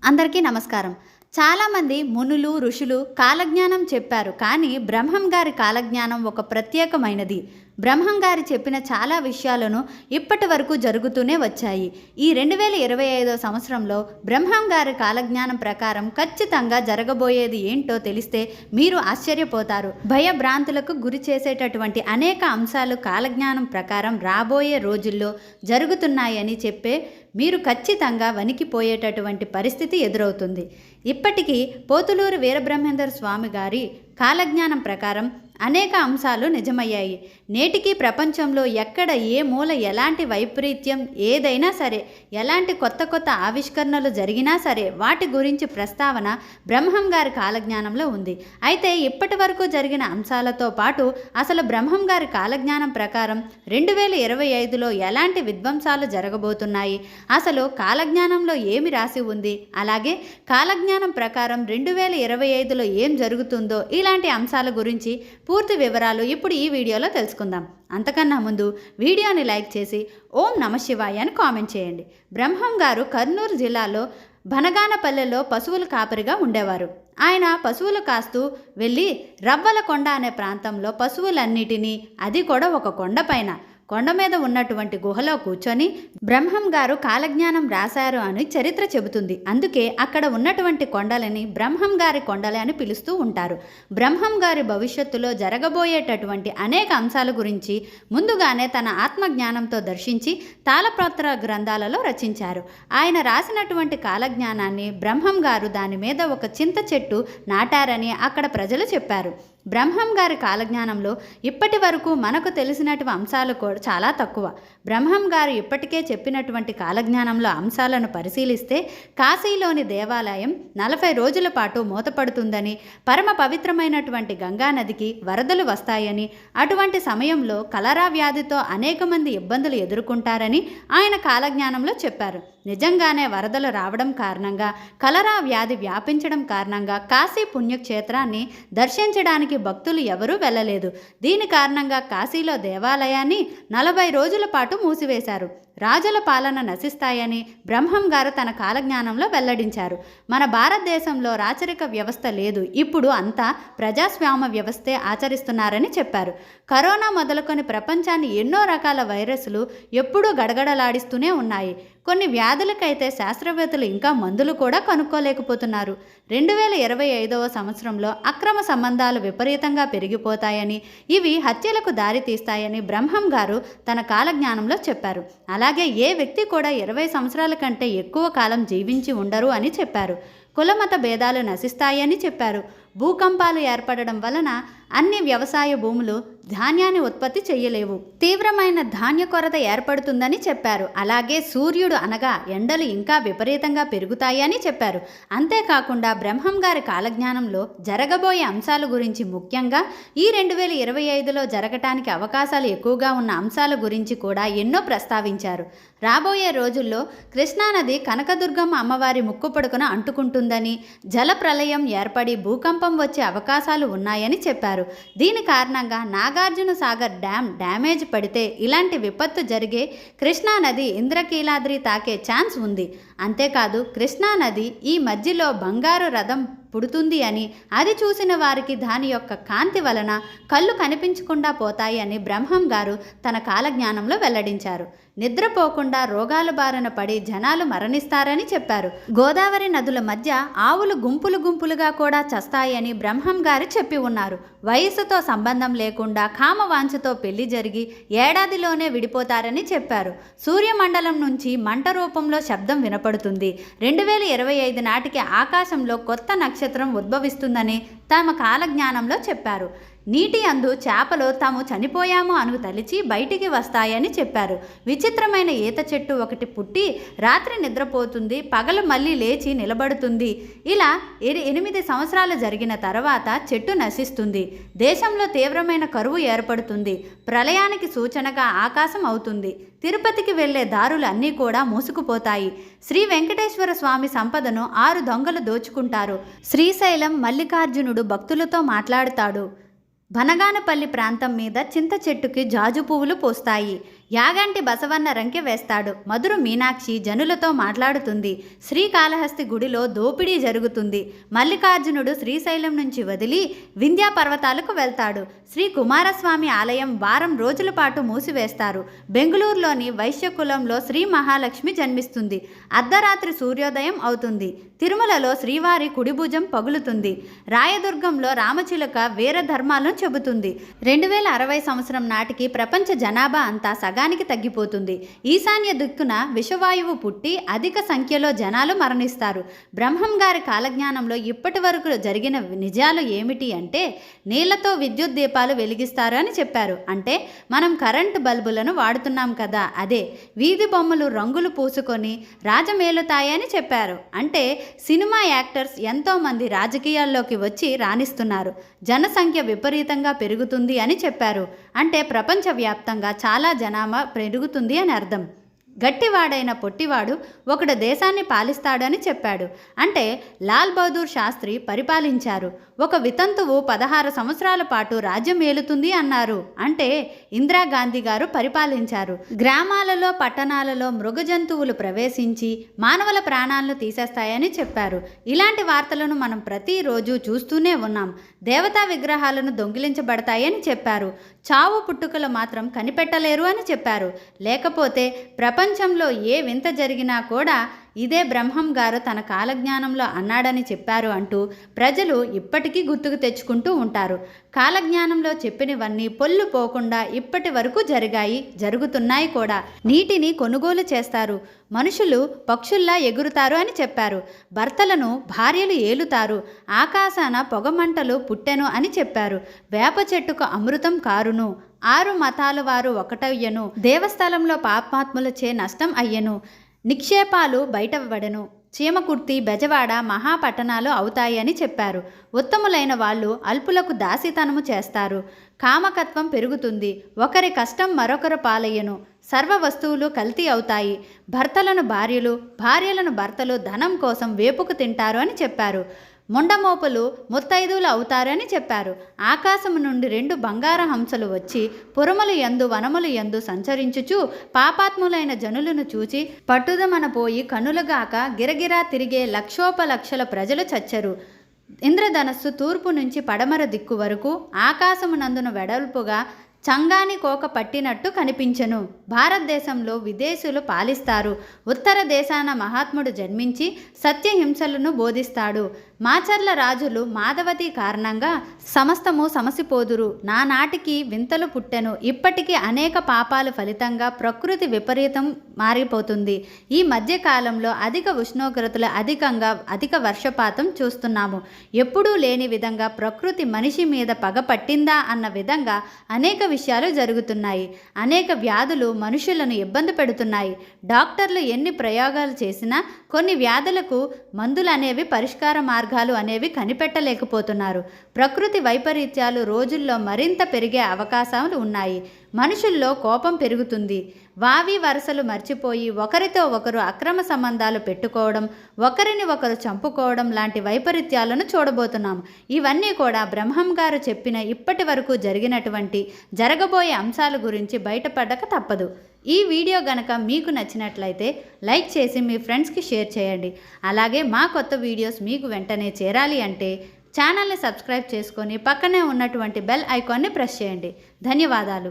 అందరికీ నమస్కారం. చాలామంది మునులు ఋషులు కాలజ్ఞానం చెప్పారు, కానీ బ్రహ్మం గారి కాలజ్ఞానం ఒక ప్రత్యేకమైనది. బ్రహ్మం గారి చెప్పిన చాలా విషయాలను ఇప్పటి వరకు జరుగుతూనే వచ్చాయి. ఈ 2025 సంవత్సరంలో బ్రహ్మం గారి కాలజ్ఞానం ప్రకారం ఖచ్చితంగా జరగబోయేది ఏంటో తెలిస్తే మీరు ఆశ్చర్యపోతారు. భయభ్రాంతులకు గురి చేసేటటువంటి అనేక అంశాలు కాలజ్ఞానం ప్రకారం రాబోయే రోజుల్లో జరుగుతున్నాయని చెప్పే మీరు ఖచ్చితంగా వణికిపోయేటటువంటి పరిస్థితి ఎదురవుతుంది. ఇప్పటికీ పోతులూరు వీరబ్రహ్మేంద్ర స్వామి గారి కాలజ్ఞానం ప్రకారం అనేక అంశాలు నిజమయ్యాయి. నేటికి ప్రపంచంలో ఎక్కడ ఏ మూల ఎలాంటి వైపరీత్యం ఏదైనా సరే, ఎలాంటి కొత్త కొత్త ఆవిష్కరణలు జరిగినా సరే వాటి గురించి ప్రస్తావన బ్రహ్మం గారి కాలజ్ఞానంలో ఉంది. అయితే ఇప్పటి వరకు జరిగిన అంశాలతో పాటు అసలు బ్రహ్మం గారి కాలజ్ఞానం ప్రకారం 2025లో ఎలాంటి విధ్వంసాలు జరగబోతున్నాయి, అసలు కాలజ్ఞానంలో ఏమి రాసి ఉంది, అలాగే కాలజ్ఞానం ప్రకారం 2025లో ఏం జరుగుతుందో ఇలాంటి అంశాల గురించి పూర్తి వివరాలు ఇప్పుడు ఈ వీడియోలో తెలుసుకుందాం. అంతకన్నా ముందు వీడియోని లైక్ చేసి ఓం నమశివాయ అని కామెంట్ చేయండి. బ్రహ్మం గారు కర్నూలు జిల్లాలో బనగానపల్లెలో పశువుల కాపరిగా ఉండేవారు. ఆయన పశువులు కాస్తూ వెళ్ళి రవ్వలకొండ అనే ప్రాంతంలో పశువులన్నిటినీ, అది కూడా ఒక కొండపైన, కొండ మీద ఉన్నటువంటి గుహలో కూర్చొని బ్రహ్మం గారు కాలజ్ఞానం రాశారు అని చరిత్ర చెబుతుంది. అందుకే అక్కడ ఉన్నటువంటి కొండలని బ్రహ్మం గారి కొండలే అని పిలుస్తూ ఉంటారు. బ్రహ్మం గారి భవిష్యత్తులో జరగబోయేటటువంటి అనేక అంశాల గురించి ముందుగానే తన ఆత్మజ్ఞానంతో దర్శించి తాళపత్ర గ్రంథాలలో రచించారు. ఆయన రాసినటువంటి కాలజ్ఞానాన్ని బ్రహ్మం గారు దాని మీద ఒక చింత చెట్టు నాటారని అక్కడ ప్రజలు చెప్పారు. బ్రహ్మం గారి కాలజ్ఞానంలో ఇప్పటి వరకు మనకు తెలిసినటువంటి అంశాలు కూడా చాలా తక్కువ. బ్రహ్మం గారు ఇప్పటికే చెప్పినటువంటి కాలజ్ఞానంలో అంశాలను పరిశీలిస్తే కాశీలోని దేవాలయం 40 రోజుల పాటు మూతపడుతుందని, పరమ పవిత్రమైనటువంటి గంగానదికి వరదలు వస్తాయని, అటువంటి సమయంలో కలరా వ్యాధితో అనేక మంది ఇబ్బందులు ఎదుర్కొంటారని ఆయన కాలజ్ఞానంలో చెప్పారు. నిజంగానే వరదలు రావడం కారణంగా, కలరా వ్యాధి వ్యాపించడం కారణంగా కాశీ పుణ్యక్షేత్రాన్ని దర్శించడానికి భక్తులు ఎవరూ వెళ్ళలేదు. దీని కారణంగా కాశీలో దేవాలయాన్ని 40 రోజుల పాటు మూసివేశారు. రాజుల పాలన నశిస్తాయని బ్రహ్మం గారు తన కాలజ్ఞానంలో వెల్లడించారు. మన భారతదేశంలో రాచరిక వ్యవస్థ లేదు, ఇప్పుడు అంతా ప్రజాస్వామ్య వ్యవస్థే ఆచరిస్తున్నారని చెప్పారు. కరోనా మొదలుకొని ప్రపంచాన్ని ఎన్నో రకాల వైరస్లు ఎప్పుడూ గడగడలాడిస్తూనే ఉన్నాయి. కొన్ని వ్యాధులకైతే శాస్త్రవేత్తలు ఇంకా మందులు కూడా కనుక్కోలేకపోతున్నారు. 2025 సంవత్సరంలో అక్రమ సంబంధాలు విపరీతంగా పెరిగిపోతాయని, ఇవి హత్యలకు దారితీస్తాయని బ్రహ్మం గారు తన కాలజ్ఞానంలో చెప్పారు. అలాగే ఏ వ్యక్తి కూడా 20 సంవత్సరాల కంటే ఎక్కువ కాలం జీవించి ఉండరు అని చెప్పారు. కులమత భేదాలు నశిస్తాయని చెప్పారు. భూకంపాలు ఏర్పడడం వలన అన్ని వ్యవసాయ భూములు ధాన్యాన్ని ఉత్పత్తి చేయలేవు. తీవ్రమైన ధాన్య కొరత ఏర్పడుతుందని చెప్పారు. అలాగే సూర్యుడు అనగా ఎండలు ఇంకా విపరీతంగా పెరుగుతాయని చెప్పారు. అంతేకాకుండా బ్రహ్మం గారి కాలజ్ఞానంలో జరగబోయే అంశాల గురించి, ముఖ్యంగా ఈ 2025లో జరగటానికి అవకాశాలు ఎక్కువగా ఉన్న అంశాల గురించి కూడా ఎన్నో ప్రస్తావించారు. రాబోయే రోజుల్లో కృష్ణానది కనకదుర్గమ్మ అమ్మవారి ముక్కుపొడుకున అంటుకుంటుందని, జల ప్రళయం ఏర్పడి భూకంపం వచ్చే అవకాశాలు ఉన్నాయని చెప్పారు. దీని కారణంగా నాగార్జున సాగర్ డ్యామ్ డ్యామేజ్ పడితే ఇలాంటి విపత్తు జరిగే కృష్ణానది ఇంద్రకీలాద్రి తాకే ఛాన్స్ ఉంది. అంతేకాదు కృష్ణానది ఈ మధ్యలో బంగారు రథం పుడుతుంది అని, అది చూసిన వారికి దాని యొక్క కాంతి వలన కళ్ళు కనిపించకుండా పోతాయి అని బ్రహ్మం గారు తన కాలజ్ఞానంలో వెల్లడించారు. నిద్రపోకుండా రోగాల బారిన పడి జనాలు మరణిస్తారని చెప్పారు. గోదావరి నదుల మధ్య ఆవులు గుంపులు గుంపులుగా కూడా చస్తాయని బ్రహ్మం గారు చెప్పి ఉన్నారు. వయసుతో సంబంధం లేకుండా కామవాంఛతో పెళ్లి జరిగి ఏడాదిలోనే విడిపోతారని చెప్పారు. సూర్యమండలం నుంచి మంట రూపంలో శబ్దం వినపడుతుంది. 2025 నాటికి ఆకాశంలో కొత్త నక్షత్రం ఉద్భవిస్తుందని తమ కాలజ్ఞానంలో చెప్పారు. నీటి అందు చేపలు తాము చనిపోయాము అను తలిచి బయటికి వస్తాయని చెప్పారు. విచిత్రమైన ఈత చెట్టు ఒకటి పుట్టి రాత్రి నిద్రపోతుంది, పగలు మళ్ళీ లేచి నిలబడుతుంది. ఇలా 8 సంవత్సరాలు జరిగిన తర్వాత చెట్టు నశిస్తుంది. దేశంలో తీవ్రమైన కరువు ఏర్పడుతుంది. ప్రళయానికి సూచనగా ఆకాశం అవుతుంది. తిరుపతికి వెళ్లే దారులు అన్నీ కూడా మూసుకుపోతాయి. శ్రీ వెంకటేశ్వర స్వామి సంపదను 6 దొంగలు దోచుకుంటారు. శ్రీశైలం మల్లికార్జునుడు భక్తులతో మాట్లాడుతాడు. బనగానపల్లి ప్రాంతం మీద చింత చెట్టుకి జాజు పువ్వులు పూస్తాయి. యాగంటి బసవన్న రంకె వేస్తాడు. మధుర మీనాక్షి జనులతో మాట్లాడుతుంది. శ్రీకాళహస్తి గుడిలో దోపిడీ జరుగుతుంది. మల్లికార్జునుడు శ్రీశైలం నుంచి వదిలి వింధ్యా పర్వతాలకు వెళ్తాడు. శ్రీ కుమారస్వామి ఆలయం వారం రోజుల పాటు మూసివేస్తారు. బెంగుళూరులోని వైశ్యకులంలో శ్రీ మహాలక్ష్మి జన్మిస్తుంది. అర్ధరాత్రి సూర్యోదయం అవుతుంది. తిరుమలలో శ్రీవారి కుడిభుజం పగులుతుంది. రాయదుర్గంలో రామచిలుక వేర ధర్మాలను చెబుతుంది. 2060 సంవత్సరం నాటికి ప్రపంచ జనాభా అంతా సగానికి తగ్గిపోతుంది. ఈశాన్య దిక్కున విషవాయువు పుట్టి అధిక సంఖ్యలో జనాలు మరణిస్తారు. బ్రహ్మం గారి కాలజ్ఞానంలో ఇప్పటి వరకు జరిగిన నిజాలు ఏమిటి అంటే, నీళ్లతో విద్యుత్ దీపాలు వెలిగిస్తారు అని చెప్పారు. అంటే మనం కరెంటు బల్బులను వాడుతున్నాం కదా, అదే. వీధి బొమ్మలు రంగులు పూసుకొని రాజమేలుతాయని చెప్పారు. అంటే సినిమా యాక్టర్స్ ఎంతోమంది రాజకీయాల్లోకి వచ్చి రాణిస్తున్నారు. జనసంఖ్య విపరీతంగా పెరుగుతుంది అని చెప్పారు. అంటే ప్రపంచవ్యాప్తంగా చాలా జనాభా పెరుగుతుంది అని అర్థం. గట్టివాడైన పొట్టివాడు ఒకడు దేశాన్ని పాలిస్తాడని చెప్పాడు. అంటే లాల్ బహదూర్ శాస్త్రి పరిపాలించారు. ఒక వితంతువు 16 సంవత్సరాల పాటు రాజ్యం ఏలుతుంది అన్నారు. అంటే ఇందిరాగాంధీ గారు పరిపాలించారు. గ్రామాలలో పట్టణాలలో మృగ జంతువులు ప్రవేశించి మానవుల ప్రాణాలను తీసేస్తాయని చెప్పారు. ఇలాంటి వార్తలను మనం ప్రతిరోజు చూస్తూనే ఉన్నాం. దేవతా విగ్రహాలను దొంగిలించబడతాయని చెప్పారు. చావు పుట్టుకలు మాత్రం కనిపెట్టలేరు అని చెప్పారు. లేకపోతే ప్రపంచంలో ఏ వింత జరిగినా కూడా ఇదే బ్రహ్మం గారు తన కాలజ్ఞానంలో అన్నాడని చెప్పారు అంటూ ప్రజలు ఇప్పటికీ గుర్తుకు తెచ్చుకుంటూ ఉంటారు. కాలజ్ఞానంలో చెప్పినవన్నీ పొల్లు పోకుండా ఇప్పటి వరకు జరిగాయి, జరుగుతున్నాయి కూడా. నీటిని కొనుగోలు చేస్తారు. మనుషులు పక్షుల్లా ఎగురుతారు అని చెప్పారు. భర్తలను భార్యలు ఏలుతారు. ఆకాశాన పొగమంటలు పుట్టెను అని చెప్పారు. వేప చెట్టుకు అమృతం కారును. 6 మతాల వారు ఒకటయ్యను. దేవస్థలంలో పాపాత్ములచే నష్టం అయ్యెను. నిక్షేపాలు బయటపడెను. చీమకుర్తి బెజవాడ మహాపట్టణాలు అవుతాయి అని చెప్పారు. ఉత్తములైన వాళ్ళు అల్పులకు దాసితనము చేస్తారు. కామకత్వం పెరుగుతుంది. ఒకరి కష్టం మరొకరు పాలయ్యను. సర్వ వస్తువులు కల్తీ అవుతాయి. భర్తలను భార్యలు, భార్యలను భర్తలు ధనం కోసం వేపుకు తింటారు అని చెప్పారు. ముండమోపులు ముత్తైదువులు అవుతారని చెప్పారు. ఆకాశము నుండి 2 బంగార హంసలు వచ్చి పురములు యందు వనములు యందు సంచరించుచు పాపాత్ములైన జనులను చూచి పట్టుదమన పోయి కనులుగాక గిరగిరా తిరిగే లక్షోపలక్షల ప్రజలు చచ్చరు. ఇంద్రధనస్సు తూర్పు నుంచి పడమర దిక్కు వరకు ఆకాశమునందున వెడల్పుగా చంగాని కోక పట్టినట్టు కనిపించెను. భారతదేశంలో విదేశీయులు పాలిస్తారు. ఉత్తర దేశాన మహాత్ముడు జన్మించి సత్యహింసలను బోధిస్తాడు. మాచర్ల రాజులు మాధవతి కారణంగా సమస్తము సమసిపోదురు. నానాటికి వింతలు పుట్టెను. ఇప్పటికీ అనేక పాపాల ఫలితంగా ప్రకృతి విపరీతం మారిపోతుంది. ఈ మధ్యకాలంలో అధిక ఉష్ణోగ్రతలు అధిక వర్షపాతం చూస్తున్నాము. ఎప్పుడూ లేని విధంగా ప్రకృతి మనిషి మీద పగ పట్టిందా అన్న విధంగా అనేక విషయాలు జరుగుతున్నాయి. అనేక వ్యాధులు మనుషులను ఇబ్బంది పెడుతున్నాయి. డాక్టర్లు ఎన్ని ప్రయోగాలు చేసినా కొన్ని వ్యాధులకు మందులు అనేవి పరిష్కార మార్గాలు అనేవి కనిపెట్టలేకపోతున్నారు. ప్రకృతి వైపరీత్యాలు రోజుల్లో మరింత పెరిగే అవకాశాలు ఉన్నాయి. మనుషుల్లో కోపం పెరుగుతుంది. వావి వరసలు మర్చిపోయి ఒకరితో ఒకరు అక్రమ సంబంధాలు పెట్టుకోవడం, ఒకరిని ఒకరు చంపుకోవడం లాంటి వైపరీత్యాలను చూడబోతున్నాం. ఇవన్నీ కూడా బ్రహ్మం గారు చెప్పిన ఇప్పటి వరకు జరిగినటువంటి జరగబోయే అంశాల గురించి బయటపడక తప్పదు. ఈ వీడియో గనక మీకు నచ్చినట్లయితే లైక్ చేసి మీ ఫ్రెండ్స్కి షేర్ చేయండి. అలాగే మా కొత్త వీడియోస్ మీకు వెంటనే చేరాలి అంటే ఛానల్ని సబ్స్క్రైబ్ చేసుకొని పక్కనే ఉన్నటువంటి బెల్ ఐకాన్ని ప్రెస్ చేయండి. ధన్యవాదాలు.